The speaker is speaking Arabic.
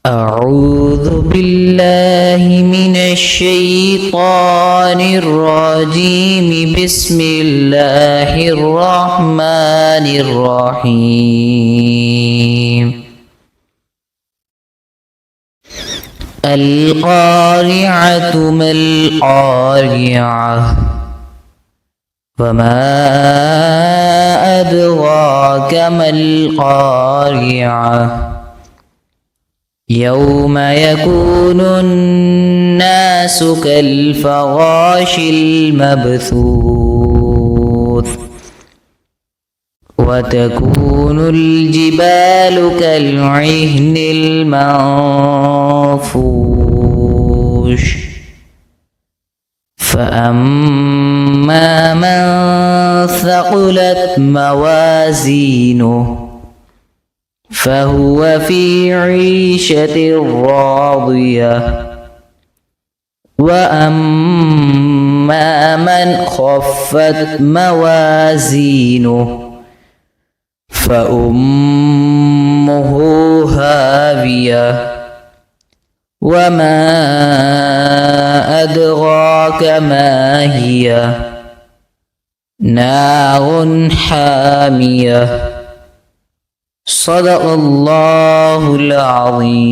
أعوذ بالله من الشيطان الرجيم. بسم الله الرحمن الرحيم. القارعة ما القارعة وما أدراك ما القارعة يوم يكون الناس كالفراش المبثوث وتكون الجبال كالعهن المنفوش فأما من ثقلت موازينه فهو في عيشة راضية وأما من خفت موازينه فأمه هاوية وما أدراك ما هي نار حامية. صدق الله العظيم.